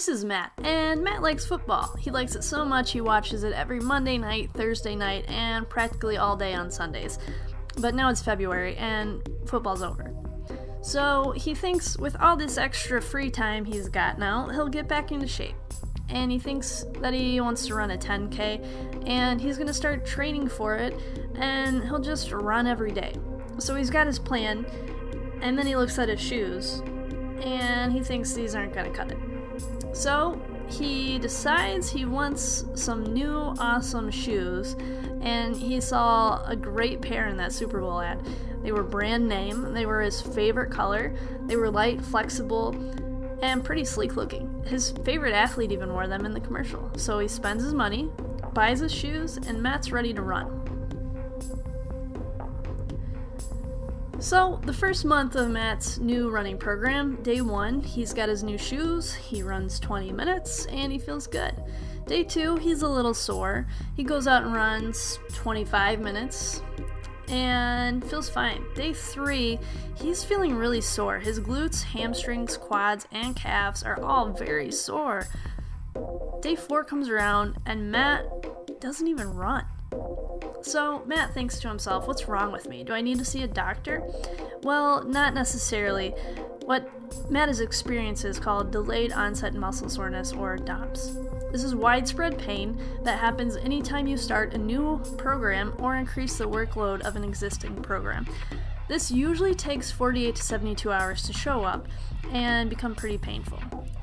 This is Matt, and Matt likes football. He likes it so much he watches it every Monday night, Thursday night, and practically all day on Sundays. But now it's February, and football's over. So he thinks with all this extra free time he's got now, he'll get back into shape. And he thinks that he wants to run a 10K, and he's going to start training for it, and he'll just run every day. So he's got his plan, and then he looks at his shoes, and he thinks these aren't going to cut it. So he decides he wants some new awesome shoes, and he saw a great pair in that Super Bowl ad. They were brand name, they were his favorite color, they were light, flexible, and pretty sleek looking. His favorite athlete even wore them in the commercial. So he spends his money, buys his shoes, and Matt's ready to run. So, the first month of Matt's new running program, day 1, he's got his new shoes, he runs 20 minutes, and he feels good. Day 2, he's a little sore. He goes out and runs 25 minutes, and feels fine. Day 3, he's feeling really sore. His glutes, hamstrings, quads, and calves are all very sore. Day 4 comes around, and Matt doesn't even run. So Matt thinks to himself, what's wrong with me? Do I need to see a doctor? Well, not necessarily. What Matt is experiencing is called delayed onset muscle soreness, or DOMS. This is widespread pain that happens anytime you start a new program or increase the workload of an existing program. This usually takes 48 to 72 hours to show up and become pretty painful.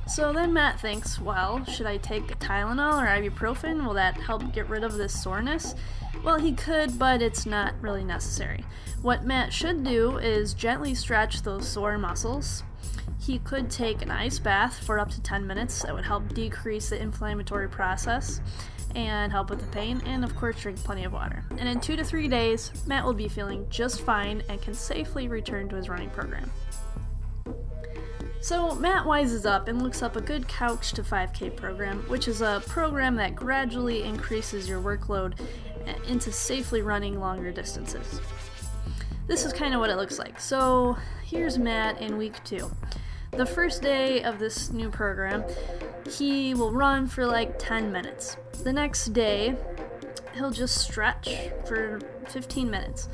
So then Matt thinks, well, should I take Tylenol or ibuprofen? Will that help get rid of this soreness? Well, he could, but it's not really necessary. What Matt should do is gently stretch those sore muscles. He could take an ice bath for up to 10 minutes. That would help decrease the inflammatory process and help with the pain, and of course drink plenty of water. And in 2 to 3 days, Matt will be feeling just fine and can safely return to his running program. So Matt wises up and looks up a good Couch to 5K program, which is a program that gradually increases your workload into safely running longer distances. This is kind of what it looks like. So here's Matt in week 2. The first day of this new program, he will run for like 10 minutes. The next day, he'll just stretch for 15 minutes.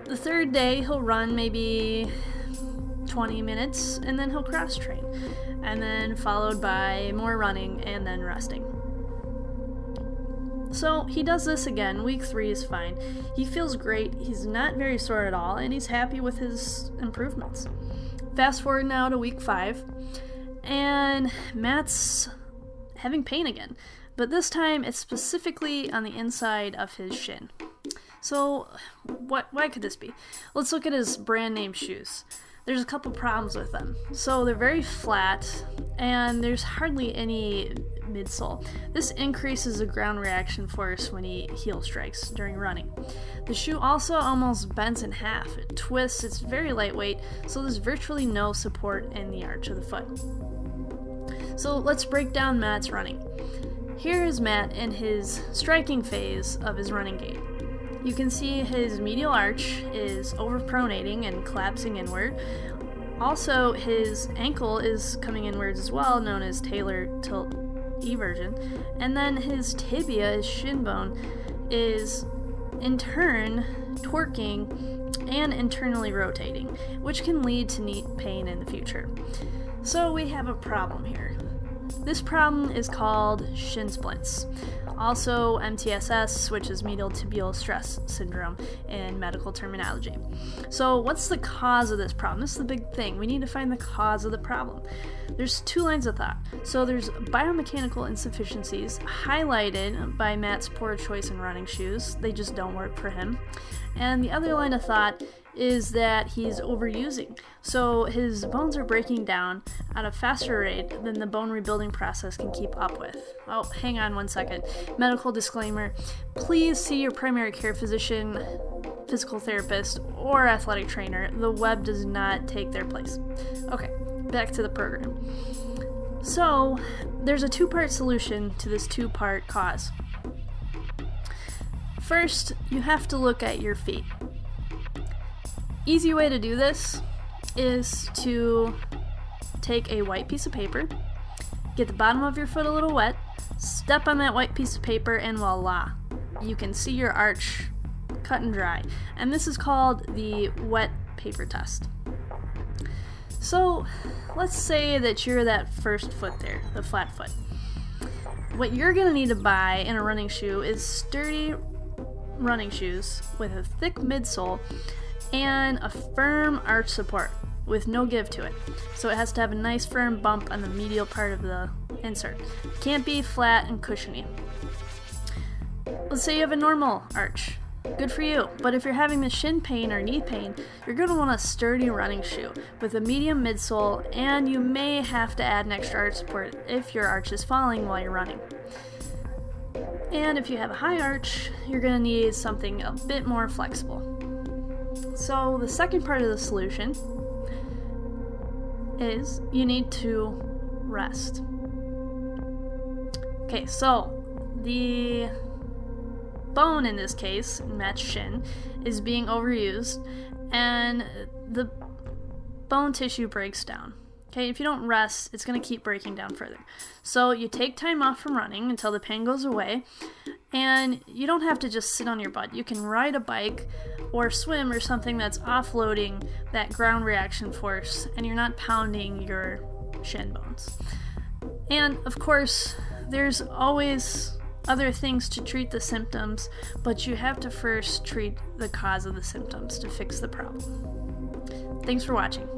The third day, he'll run maybe 20 minutes, and then he'll cross train, and then followed by more running and then resting. So he does this again. Week 3 is fine. He feels great, he's not very sore at all, and he's happy with his improvements. Fast forward now to week 5, and Matt's having pain again, but this time it's specifically on the inside of his shin. So why could this be? Let's look at his brand name shoes. There's a couple problems with them. So they're very flat, and there's hardly any midsole. This increases the ground reaction force when he heel strikes during running. The shoe also almost bends in half. It twists, it's very lightweight, so there's virtually no support in the arch of the foot. So let's break down Matt's running. Here is Matt in his striking phase of his running gait. You can see his medial arch is overpronating and collapsing inward. Also, his ankle is coming inwards as well, known as Taylor tilt eversion. And then his tibia, his shin bone, is in turn torquing and internally rotating, which can lead to knee pain in the future. So we have a problem here. This problem is called Shin Splints, also MTSS, which is medial tibial stress syndrome in medical terminology. So what's the cause of this problem? This is the big thing. We need to find the cause of the problem. There's 2 lines of thought. So there's biomechanical insufficiencies highlighted by Matt's poor choice in running shoes. They just don't work for him. And the other line of thought is that he's overusing. So his bones are breaking down at a faster rate than the bone rebuilding process can keep up with. Oh, hang on one second. Medical disclaimer. Please see your primary care physician, physical therapist, or athletic trainer. The web does not take their place. Okay, back to the program. So there's a 2-part solution to this 2-part cause. First, you have to look at your feet. Easy way to do this is to take a white piece of paper Get the bottom of your foot a little wet, step on that white piece of paper, and voila, you can see your arch cut and dry. And this is called the wet paper test. So let's say that you're that first foot there, the flat foot. What you're going to need to buy in a running shoe is sturdy running shoes with a thick midsole and a firm arch support with no give to it. So it has to have a nice firm bump on the medial part of the insert. It can't be flat and cushiony. Let's say you have a normal arch. Good for you. But if you're having the shin pain or knee pain, you're going to want a sturdy running shoe with a medium midsole, and you may have to add an extra arch support if your arch is falling while you're running. And if you have a high arch, you're going to need something a bit more flexible. So the second part of the solution is you need to rest. Okay, so the bone in this case, Matt's shin, is being overused and the bone tissue breaks down. Okay, if you don't rest, it's going to keep breaking down further. So you take time off from running until the pain goes away, and you don't have to just sit on your butt. You can ride a bike or swim or something that's offloading that ground reaction force, and you're not pounding your shin bones. And of course, there's always other things to treat the symptoms, but you have to first treat the cause of the symptoms to fix the problem. Thanks for watching.